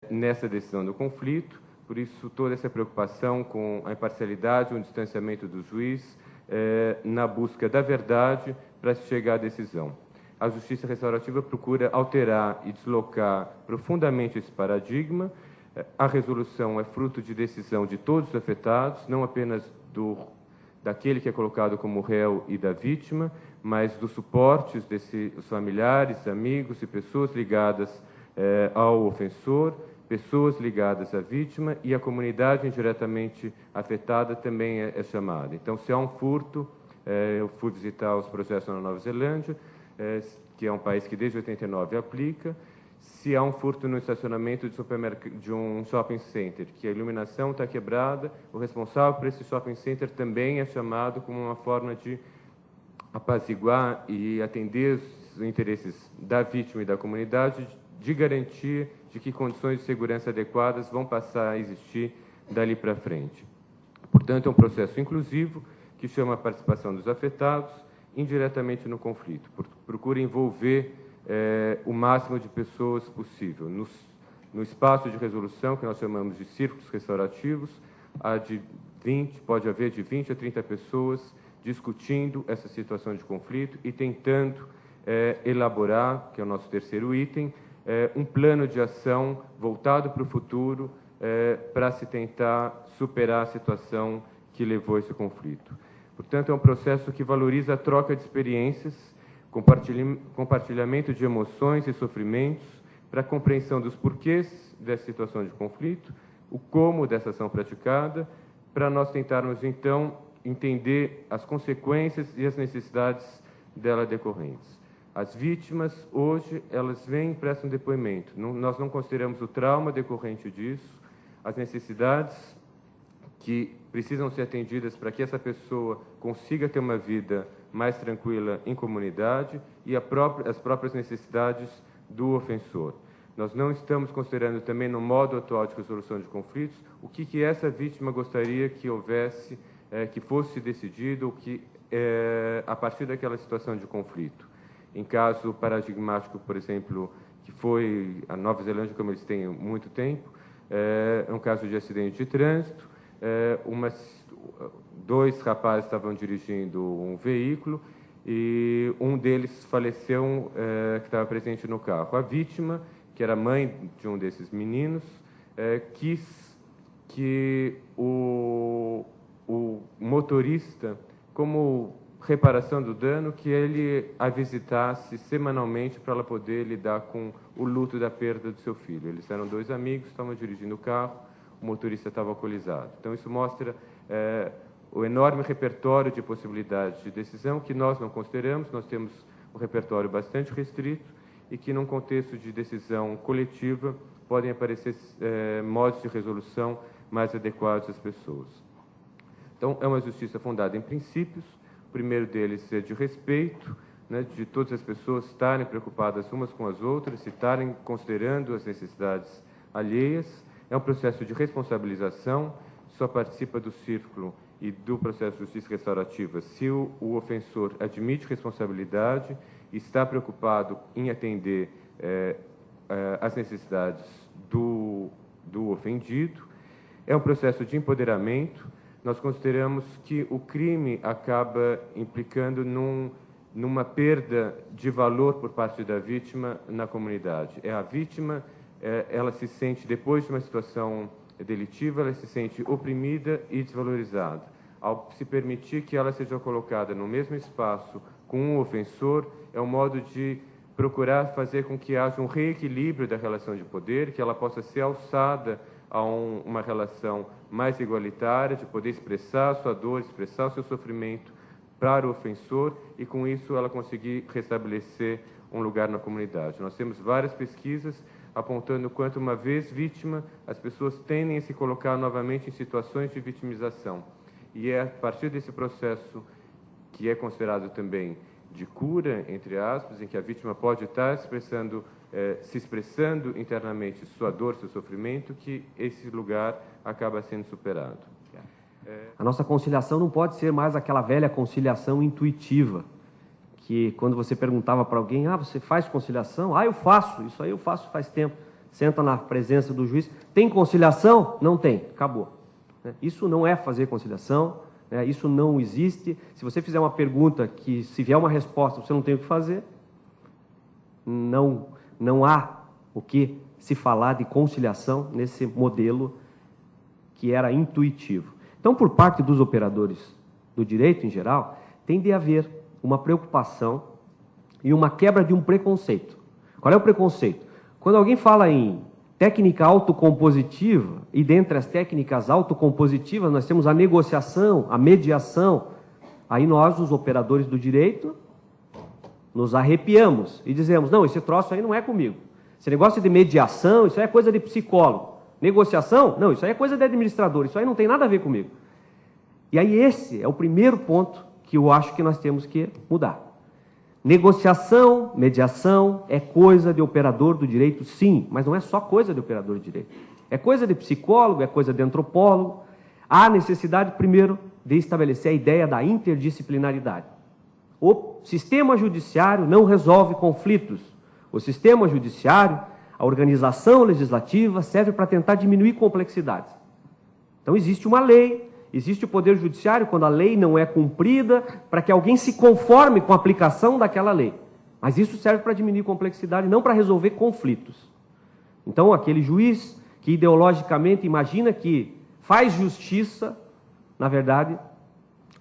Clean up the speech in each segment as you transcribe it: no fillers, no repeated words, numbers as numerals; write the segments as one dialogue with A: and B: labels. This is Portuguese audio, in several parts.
A: nessa decisão do conflito. Por isso, toda essa preocupação com a imparcialidade, o distanciamento do juiz, na busca da verdade para se chegar à decisão. A justiça restaurativa procura alterar e deslocar profundamente esse paradigma. A resolução é fruto de decisão de todos os afetados, não apenas daquele que é colocado como réu e da vítima, mas dos suportes desses familiares, amigos e pessoas ligadas ao ofensor, pessoas ligadas à vítima, e a comunidade indiretamente afetada também é chamada. Então, se há um furto, eu fui visitar os processos na Nova Zelândia, que é um país que desde 89 aplica. Se há um furto no estacionamento de um shopping center, que a iluminação está quebrada, o responsável por esse shopping center também é chamado como uma forma de apaziguar e atender os interesses da vítima e da comunidade, de garantir de que condições de segurança adequadas vão passar a existir dali para frente. Portanto, é um processo inclusivo que chama a participação dos afetados indiretamente no conflito, procura envolver o máximo de pessoas possível. No espaço de resolução, que nós chamamos de círculos restaurativos, pode haver de 20 a 30 pessoas discutindo essa situação de conflito e tentando elaborar, que é o nosso terceiro item, um plano de ação voltado para o futuro para se tentar superar a situação que levou a esse conflito. Portanto, é um processo que valoriza a troca de experiências, compartilhamento de emoções e sofrimentos para a compreensão dos porquês dessa situação de conflito, o como dessa ação praticada, para nós tentarmos, então, entender as consequências e as necessidades dela decorrentes. As vítimas, hoje, elas vêm e prestam depoimento. Nós não consideramos o trauma decorrente disso, as necessidades que precisam ser atendidas para que essa pessoa consiga ter uma vida mais tranquila em comunidade e as próprias necessidades do ofensor. Nós não estamos considerando também, no modo atual de resolução de conflitos, o que essa vítima gostaria que houvesse, que fosse decidido, a partir daquela situação de conflito. Em caso paradigmático, por exemplo, que foi a Nova Zelândia, como eles têm muito tempo, é um caso de acidente de trânsito, dois rapazes estavam dirigindo um veículo e um deles faleceu, que estava presente no carro. A vítima, que era mãe de um desses meninos, quis que o motorista, como reparação do dano, que ele a visitasse semanalmente para ela poder lidar com o luto da perda do seu filho. Eles eram dois amigos, estavam dirigindo o carro, o motorista estava alcoolizado. Então, isso mostra o enorme repertório de possibilidades de decisão que nós não consideramos. Nós temos um repertório bastante restrito e que, num contexto de decisão coletiva, podem aparecer modos de resolução mais adequados às pessoas. Então, é uma justiça fundada em princípios. O primeiro deles é de respeito, né, de todas as pessoas estarem preocupadas umas com as outras, estarem considerando as necessidades alheias. É um processo de responsabilização, só participa do círculo e do processo de justiça restaurativa se o ofensor admite responsabilidade e está preocupado em atender as necessidades do ofendido. É um processo de empoderamento. Nós consideramos que o crime acaba implicando numa perda de valor por parte da vítima na comunidade. A vítima, ela se sente, depois de uma situação delitiva, ela se sente oprimida e desvalorizada. Ao se permitir que ela seja colocada no mesmo espaço com um ofensor, é um modo de procurar fazer com que haja um reequilíbrio da relação de poder, que ela possa ser alçada a uma relação mais igualitária, de poder expressar a sua dor, expressar o seu sofrimento para o ofensor e, com isso, ela conseguir restabelecer um lugar na comunidade. Nós temos várias pesquisas apontando quanto, uma vez vítima, as pessoas tendem a se colocar novamente em situações de vitimização. E é a partir desse processo, que é considerado também de cura, entre aspas, em que a vítima pode estar se expressando internamente sua dor, seu sofrimento, que esse lugar acaba sendo superado.
B: A nossa conciliação não pode ser mais aquela velha conciliação intuitiva, que quando você perguntava para alguém, você faz conciliação? Eu faço, isso aí eu faço faz tempo. senta na presença do juiz. Tem conciliação? Não tem, acabou. Isso não é fazer conciliação, isso não existe. Se você fizer uma pergunta que, se vier uma resposta, você não tem o que fazer, não há o que se falar de conciliação nesse modelo que era intuitivo. Então, por parte dos operadores do direito em geral, tem de haver uma preocupação e uma quebra de um preconceito. Qual é o preconceito? Quando alguém fala em técnica autocompositiva, e dentre as técnicas autocompositivas nós temos a negociação, a mediação, aí nós, os operadores do direito, nos arrepiamos e dizemos, não, esse troço aí não é comigo. Esse negócio de mediação, isso aí é coisa de psicólogo. Negociação? Não, isso aí é coisa de administrador, isso aí não tem nada a ver comigo. E aí esse é o primeiro ponto que eu acho que nós temos que mudar. Negociação, mediação é coisa de operador do direito, sim, mas não é só coisa de operador do direito. É coisa de psicólogo, é coisa de antropólogo. Há necessidade, primeiro, de estabelecer a ideia da interdisciplinaridade. O sistema judiciário não resolve conflitos. O sistema judiciário, a organização legislativa, serve para tentar diminuir complexidades. Então existe uma lei, existe o Poder Judiciário quando a lei não é cumprida, para que alguém se conforme com a aplicação daquela lei. Mas isso serve para diminuir complexidade, não para resolver conflitos. Então aquele juiz que ideologicamente imagina que faz justiça, na verdade,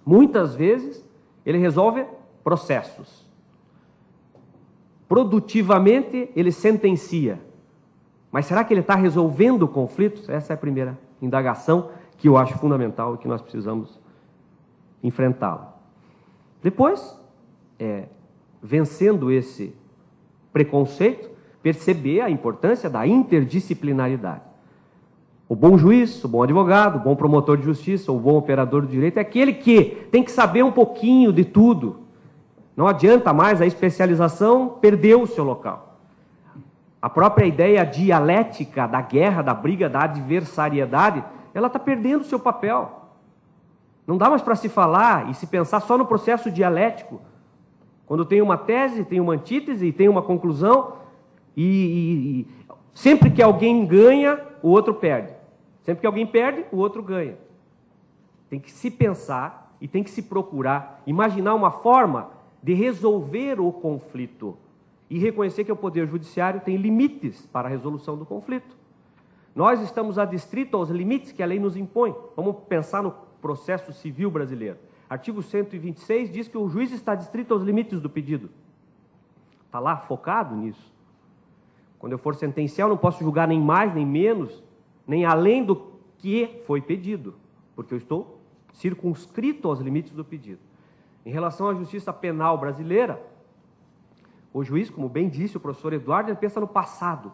B: muitas vezes ele resolve processos. Produtivamente ele sentencia. Mas será que ele está resolvendo conflitos? Essa é a primeira indagação que eu acho fundamental e que nós precisamos enfrentá-la. Depois, vencendo esse preconceito, perceber a importância da interdisciplinaridade. O bom juiz, o bom advogado, o bom promotor de justiça, o bom operador do direito é aquele que tem que saber um pouquinho de tudo. Não adianta mais, a especialização perdeu o seu local. A própria ideia dialética da guerra, da briga, da adversariedade, ela está perdendo o seu papel. Não dá mais para se falar e se pensar só no processo dialético. Quando tem uma tese, tem uma antítese e tem uma conclusão, e sempre que alguém ganha, o outro perde. Sempre que alguém perde, o outro ganha. Tem que se pensar e tem que se procurar, imaginar uma forma de resolver o conflito e reconhecer que o Poder Judiciário tem limites para a resolução do conflito. Nós estamos adstritos aos limites que a lei nos impõe. Vamos pensar no processo civil brasileiro. Artigo 126 diz que o juiz está adstrito aos limites do pedido. Está lá focado nisso. Quando eu for sentenciar, eu não posso julgar nem mais, nem menos, nem além do que foi pedido, porque eu estou circunscrito aos limites do pedido. Em relação à justiça penal brasileira, o juiz, como bem disse o professor Eduardo, ele pensa no passado.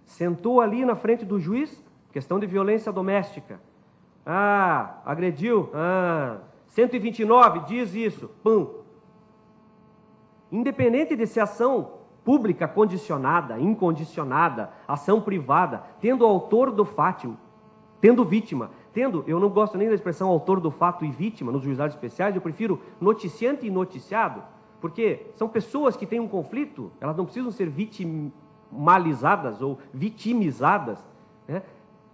B: Sentou ali na frente do juiz, questão de violência doméstica. Agrediu. 129 diz isso. Pum. Independente de ser ação pública condicionada, incondicionada, ação privada, tendo autor do fato, tendo vítima, eu não gosto nem da expressão autor do fato e vítima nos juizados especiais, eu prefiro noticiante e noticiado, porque são pessoas que têm um conflito, elas não precisam ser vitimalizadas ou vitimizadas, né?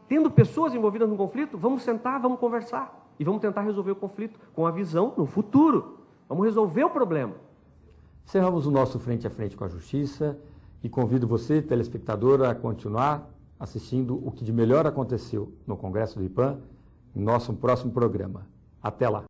B: Tendo pessoas envolvidas no conflito, vamos sentar, vamos conversar e vamos tentar resolver o conflito com a visão no futuro. Vamos resolver o problema.
C: Encerramos o nosso Frente a Frente com a Justiça e convido você, telespectador, a continuar assistindo o que de melhor aconteceu no Congresso do IPAM, em nosso próximo programa. Até lá!